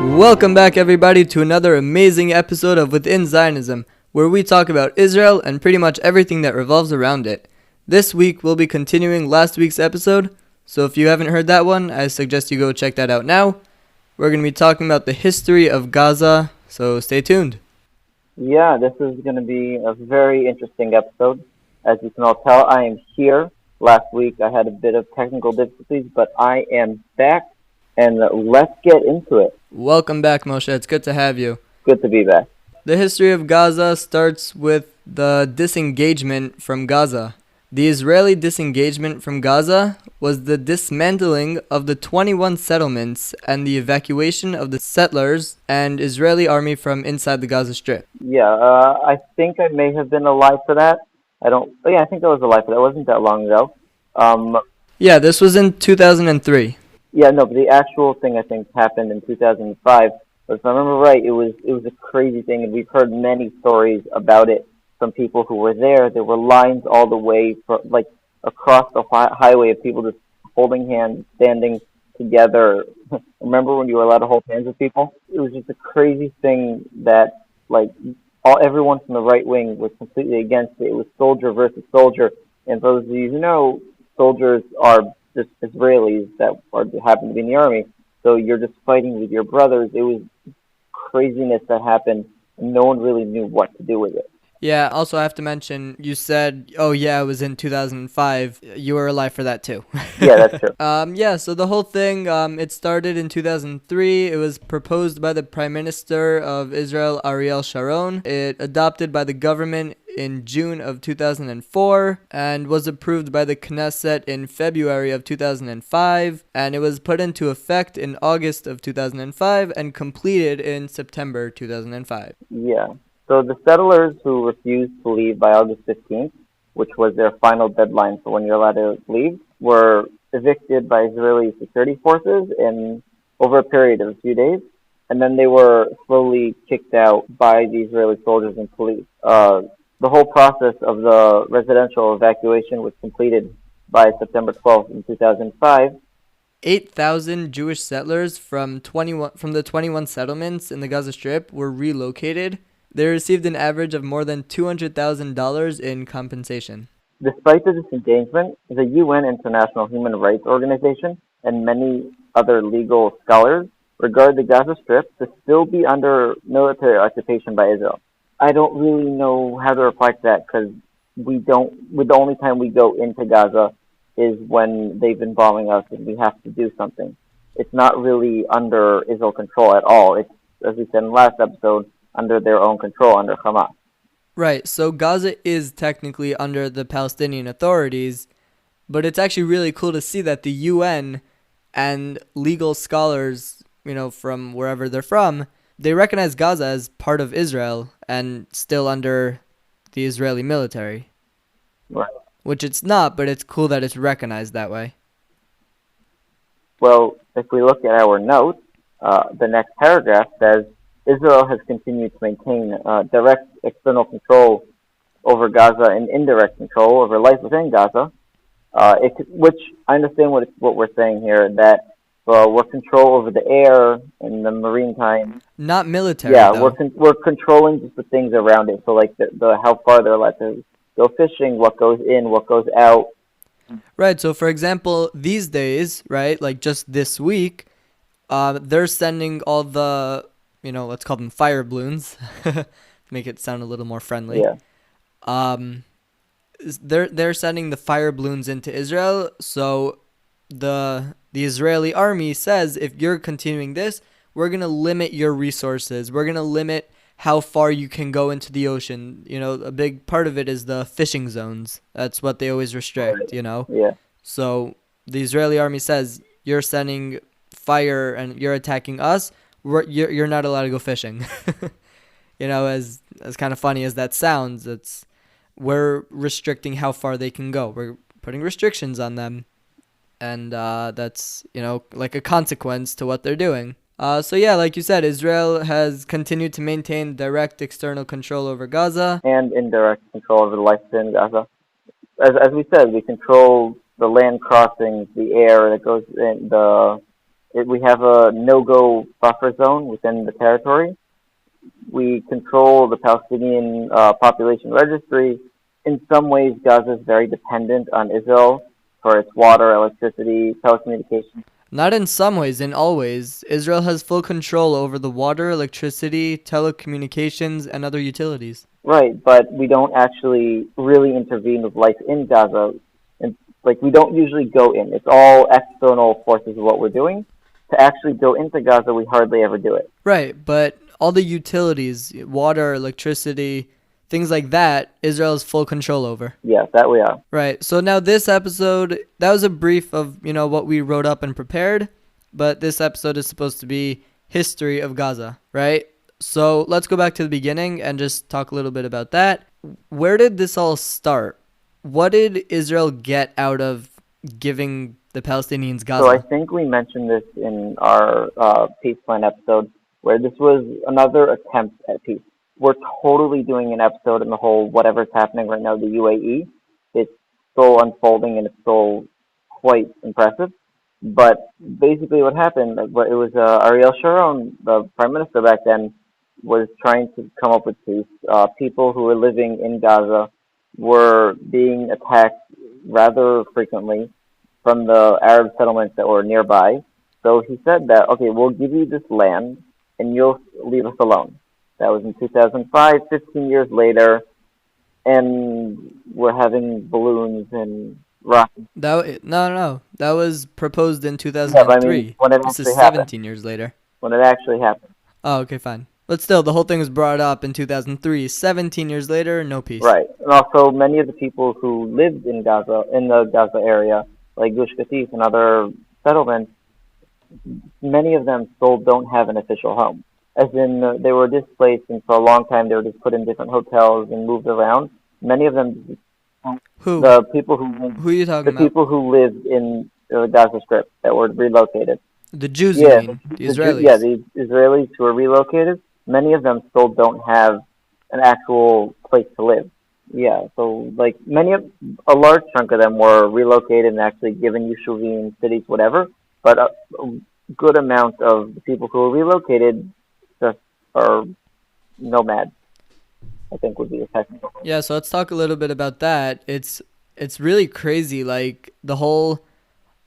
Welcome back, everybody, to another amazing episode of Within Zionism, where we talk about Israel and pretty much everything that revolves around it. This week, we'll be continuing last week's episode, so if you haven't heard that one, I suggest you go check that out now. We're going to be talking about the history of Gaza, so stay tuned. Yeah, this is going to be a very interesting episode. As you can all tell, I am here. Last week I had a bit of technical difficulties, but I am back, and let's get into it. Welcome back, Moshe. It's good to have you. Good to be back. The history of Gaza starts with the disengagement from Gaza. The Israeli disengagement from Gaza was the dismantling of the 21 settlements and the evacuation of the settlers and Israeli army from inside the Gaza Strip. Yeah, I think I may have been alive for that. I think I was alive for that. It wasn't that long ago. Yeah, this was in 2003. Yeah, no, but the actual thing I think happened in 2005. But if I remember right, it was a crazy thing, and we've heard many stories about it from people who were there. There were lines all the way across the highway of people just holding hands, standing together. Remember when you were allowed to hold hands with people? It was just a crazy thing that everyone from the right wing was completely against it. It was soldier versus soldier, and for those of you who know, soldiers are just Israelis that happen to be in the army. So you're just fighting with your brothers. It was craziness that happened, and no one really knew what to do with it. Yeah, also I have to mention, you said, oh yeah, it was in 2005. You were alive for that too. Yeah, that's true. So the whole thing, it started in 2003. It was proposed by the Prime Minister of Israel, Ariel Sharon. It adopted by the government in June of 2004 and was approved by the Knesset in February of 2005, and it was put into effect in August of 2005 and completed in September 2005. Yeah. So the settlers who refused to leave by August 15th, which was their final deadline for when you're allowed to leave, were evicted by Israeli security forces over a period of a few days, and then they were slowly kicked out by the Israeli soldiers and police. The whole process of the residential evacuation was completed by September 12th in 2005. 8,000 Jewish settlers from the 21 settlements in the Gaza Strip were relocated. They received an average of more than $200,000 in compensation. Despite the disengagement, the UN International Human Rights Organization and many other legal scholars regard the Gaza Strip to still be under military occupation by Israel. I don't really know how to reply to that because the only time we go into Gaza is when they've been bombing us and we have to do something. It's not really under Israel control at all. It's, as we said in the last episode, under their own control, under Hamas. Right, so Gaza is technically under the Palestinian authorities, but it's actually really cool to see that the UN and legal scholars, from wherever they're from, they recognize Gaza as part of Israel and still under the Israeli military. Right. Which it's not, but it's cool that it's recognized that way. Well, if we look at our notes, the next paragraph says, Israel has continued to maintain direct external control over Gaza and indirect control over life within Gaza, which I understand what we're saying here, that we're control over the air and the marine time. Not military, yeah, though. We're controlling just the things around it. So like the how far they're allowed to go fishing, what goes in, what goes out. Right, so for example, these days, right, like just this week, they're sending all the, let's call them fire balloons, make it sound a little more friendly. Yeah. They're sending the fire balloons into Israel, so the Israeli army says, if you're continuing this, we're going to limit your resources. We're going to limit how far you can go into the ocean. A big part of it is the fishing zones. That's what they always restrict, Yeah. So the Israeli army says, you're sending fire and you're attacking us, you're not allowed to go fishing. As kind of funny as that sounds, we're restricting how far they can go. We're putting restrictions on them. And that's, like a consequence to what they're doing. So yeah, like you said, Israel has continued to maintain direct external control over Gaza. And indirect control over the life in Gaza. As we said, we control the land crossings, the air that goes in, the We have a no-go buffer zone within the territory. We control the Palestinian population registry. In some ways, Gaza is very dependent on Israel for its water, electricity, telecommunications. Not in some ways, in all ways. Israel has full control over the water, electricity, telecommunications, and other utilities. Right, but we don't actually really intervene with life in Gaza. And like we don't usually go in. It's all external forces of what we're doing. To actually go into Gaza, we hardly ever do it. Right, but all the utilities, water, electricity, things like that, Israel has full control over. Yes, that we are. Right. So now this episode, that was a brief of, what we wrote up and prepared, but this episode is supposed to be history of Gaza, right? So let's go back to the beginning and just talk a little bit about that. Where did this all start? What did Israel get out of giving the Palestinians Gaza? So I think we mentioned this in our peace plan episode, where this was another attempt at peace. We're totally doing an episode in the whole whatever's happening right now, the UAE. It's still unfolding and it's still quite impressive. But basically, what happened? It was Ariel Sharon, the prime minister back then, was trying to come up with peace. People who were living in Gaza were being attacked rather frequently from the Arab settlements that were nearby. So he said that, okay, we'll give you this land and you'll leave us alone. That was in 2005, 15 years later, and we're having balloons and rockets. No. That was proposed in Yeah, but I mean, 2003. when it This is actually happened. 17 years later. When it actually happened. Oh, okay, fine. But still, the whole thing was brought up in 2003. 17 years later, no peace. Right. And also, many of the people who lived in Gaza, in the Gaza area, like Gush Katif and other settlements, many of them still don't have an official home. As in, they were displaced, and for a long time they were just put in different hotels and moved around. Many of them, Who? the people who Who are you talking the about? people who lived in the Gaza Strip that were relocated. The Jews, Yeah, you mean? The Israelis. yeah, the Israelis who were relocated. Many of them still don't have an actual place to live. Yeah, so like a large chunk of them were relocated and actually given yeshuvim, cities, whatever. But a good amount of the people who were relocated just are nomads, I think would be a technical. Yeah, so let's talk a little bit about that. It's really crazy, like the whole,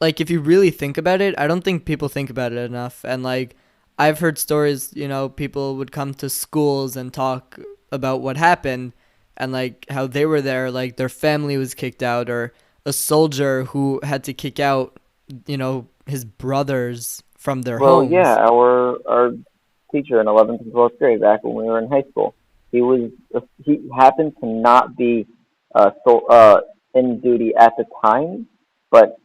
like if you really think about it, I don't think people think about it enough. And like I've heard stories, people would come to schools and talk about what happened and like how they were there, like their family was kicked out, or a soldier who had to kick out, his brothers from their Well, homes. yeah, our teacher in 11th and 12th grade back when we were in high school, he happened to not be in duty at the time, but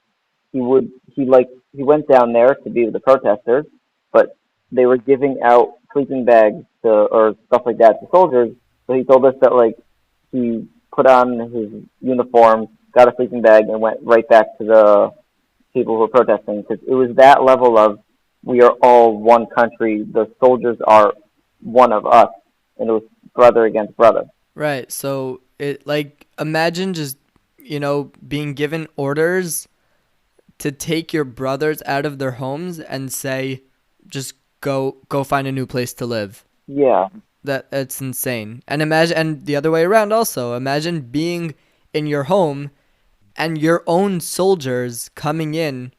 he went down there to be with the protesters, but they were giving out sleeping bags or stuff like that to soldiers. So he told us that like he put on his uniform, got a sleeping bag, and went right back to the people who were protesting, because it was that level of we are all one country. The soldiers are one of us, and it was brother against brother. Right. So it like imagine just being given orders to take your brothers out of their homes and say, just go find a new place to live. Yeah, That's insane. And imagine, and the other way around also. Imagine being in your home and your own soldiers coming in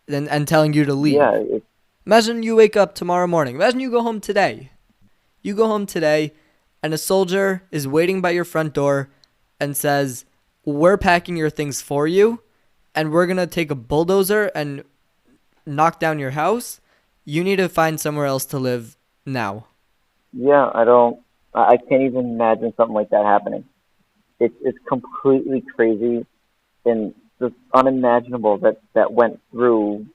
and telling you to leave. yeah, Imagine you wake up tomorrow morning. Imagine you go home today. You go home today and a soldier is waiting by your front door and says, "We're packing your things for you and we're going to take a bulldozer and knock down your house. You need to find somewhere else to live now." yeah. I can't even imagine something like that happening. It's completely crazy and just unimaginable that went through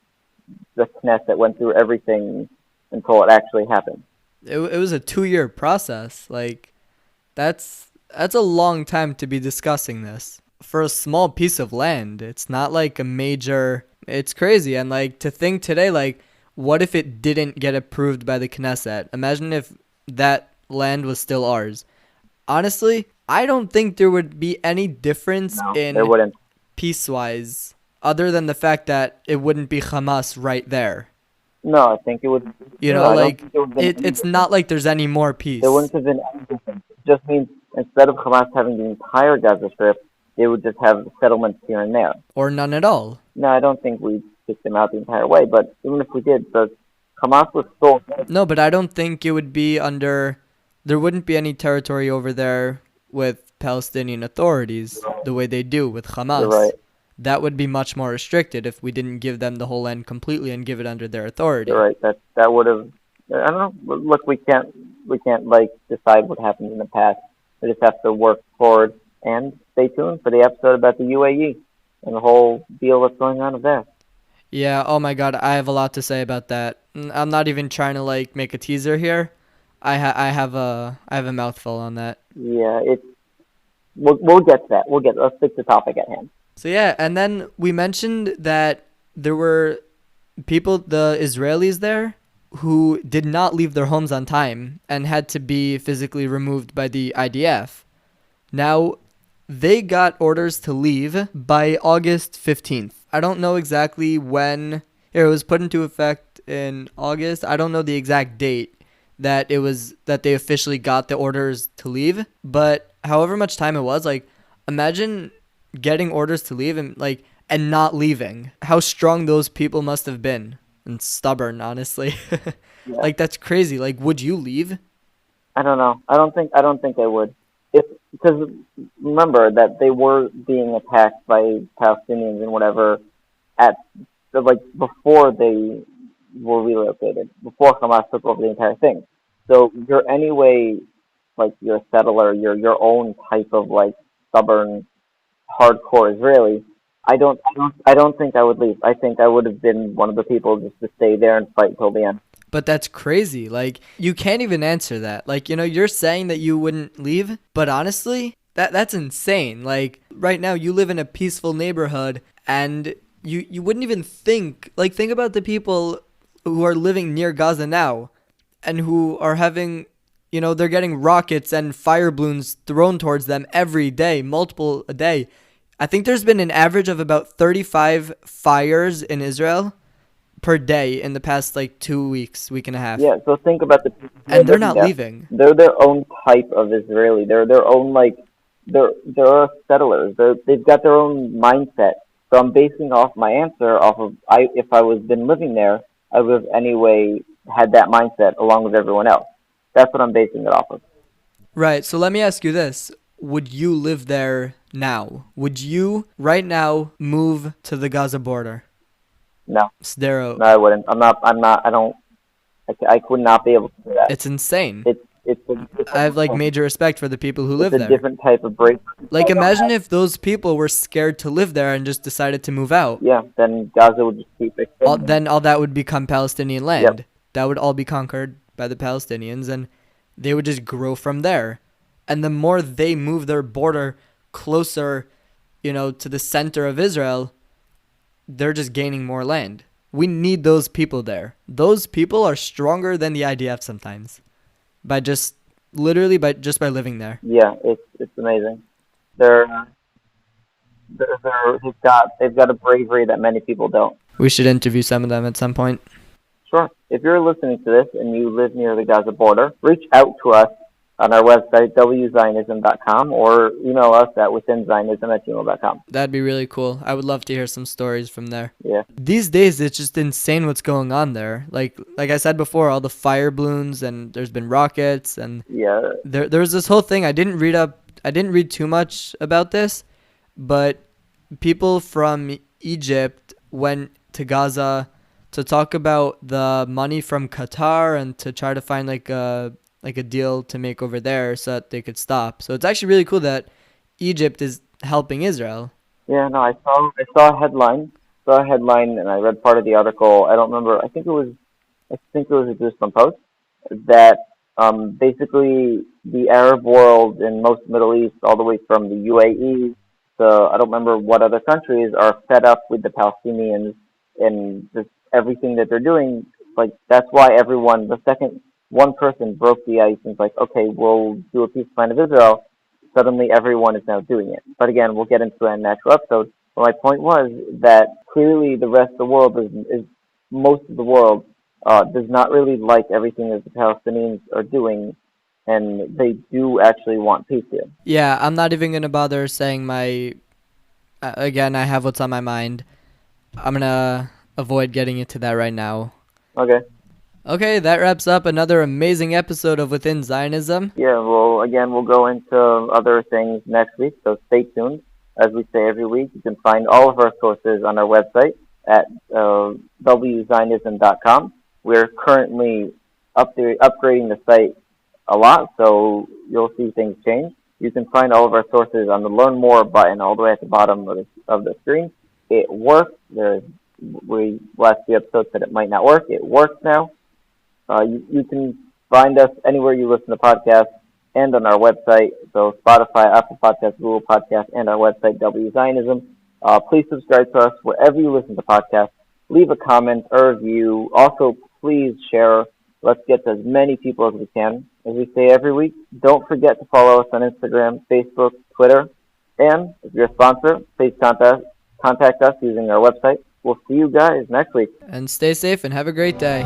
the Knesset, that went through everything until it actually happened. It was a 2-year process. Like that's a long time to be discussing this for a small piece of land. It's not like a major. It's crazy. And like to think today, like what if it didn't get approved by the Knesset? Imagine if that land was still ours. Honestly, I don't think there would be any difference No, in there wouldn't. peace-wise other than the fact that it wouldn't be Hamas right there. No, I think it would. You No, know, I don't like think it would have been any it's different. not like there's any more There peace wouldn't have been any different. It just means instead of Hamas having the entire Gaza Strip, they would just have settlements here and there. or none at all. No, I don't think we'd kick them out the entire way. But even if we did, the Hamas was still there. No, but I don't think it would be under. There wouldn't be any territory over there with Palestinian authorities the way they do with You're Hamas. right. That would be much more restricted if we didn't give them the whole land completely and give it under their You're authority. right. That would have. I don't know. Look, we can't like decide what happened in the past. We just have to work forward and stay tuned for the episode about the UAE and the whole deal that's going on there. Yeah, oh my god, I have a lot to say about that. I'm not even trying to like make a teaser here. I have a mouthful on that. Yeah, it's we'll get to that. Let's stick to the topic at hand. So yeah, and then we mentioned that there were people, the Israelis there, who did not leave their homes on time and had to be physically removed by the IDF. Now, they got orders to leave by August 15th. I don't know exactly when it was put into effect in August. I don't know the exact date that they officially got the orders to leave, but however much time it was, like imagine getting orders to leave and not leaving. How strong those people must have been and stubborn, honestly. Yeah. Like that's crazy. Like would you leave? I don't know. I don't think I would. If because remember that they were being attacked by Palestinians and whatever at like before they were relocated, before Hamas took over the entire thing. So you're anyway like you're a settler, you're your own type of like stubborn, hardcore Israeli. I don't think I would leave. I think I would have been one of the people just to stay there and fight till the end. But that's crazy. Like you can't even answer that. Like, you're saying that you wouldn't leave, but honestly, that's insane. Like right now you live in a peaceful neighborhood and you wouldn't even think about the people who are living near Gaza now and who are having, they're getting rockets and fire balloons thrown towards them every day, multiple a day. I think there's been an average of about 35 fires in Israel per day in the past like 2 weeks, week and a half. Yeah, so think about the people who are And they're living not there. leaving. They're their own type of Israeli. They're their own like they're settlers. They've got their own mindset. So I'm basing off my answer off of if I was been living there, I would have anyway had that mindset along with everyone else. That's what I'm basing it off of. Right. So let me ask you this. Would you live there now? Would you right now move to the Gaza border? No, Sdero. no, I wouldn't. I'm not. I'm not. I don't. I could not be able to do that. It's insane. It's a I have different like thing. major respect for the people who It's live a there. different type of break. Like imagine if those people were scared to live there and just decided to move out. Yeah, then Gaza would just keep expanding. Then all that would become Palestinian land. Yep. That would all be conquered by the Palestinians and they would just grow from there. And the more they move their border closer, to the center of Israel, they're just gaining more land. We need those people there. Those people are stronger than the IDF sometimes by just literally by living there. Yeah, it's amazing. They've got a bravery that many people don't. We should interview some of them at some point. Sure. If you're listening to this and you live near the Gaza border, reach out to us on our website, wzionism.com, or email us at withinzionism@gmail.com. That'd be really cool. I would love to hear some stories from there. Yeah. These days, it's just insane what's going on there. Like I said before, all the fire balloons and there's been rockets and Yeah. there's this whole thing. I didn't read too much about this, but people from Egypt went to Gaza to talk about the money from Qatar and to try to find like a deal to make over there so that they could stop. So it's actually really cool that Egypt is helping Israel. Yeah, no, I saw a headline. And I read part of the article. I don't remember. I think it was a Jerusalem Post that basically the Arab world and most Middle East, all the way from the UAE to I don't remember what other countries, are fed up with the Palestinians and just everything that they're doing. Like that's why everyone, the second one person broke the ice and was like, okay, we'll do a peace plan of Israel. Suddenly, everyone is now doing it. But again, we'll get into that in the actual episode. Well, my point was that clearly the rest of the world is most of the world does not really like everything that the Palestinians are doing, and they do actually want peace here. Yeah, I'm not even gonna bother saying my. Again, I have what's on my mind. I'm gonna avoid getting into that right now. Okay. Okay, that wraps up another amazing episode of Within Zionism. Yeah. Well, again, we'll go into other things next week, so stay tuned. As we say every week, you can find all of our sources on our website at wzionism.com. We're currently upgrading the site a lot, so you'll see things change. You can find all of our sources on the Learn More button all the way at the bottom of the screen. It works. We last few episodes said it might not work. It works now. You can find us anywhere you listen to podcasts and on our website. So Spotify, Apple Podcasts, Google Podcasts, and our website, W Zionism. Please subscribe to us wherever you listen to podcasts. Leave a comment or review. Also, please share. Let's get to as many people as we can. As we say every week, don't forget to follow us on Instagram, Facebook, Twitter. And if you're a sponsor, please contact us using our website. We'll see you guys next week. And stay safe and have a great day.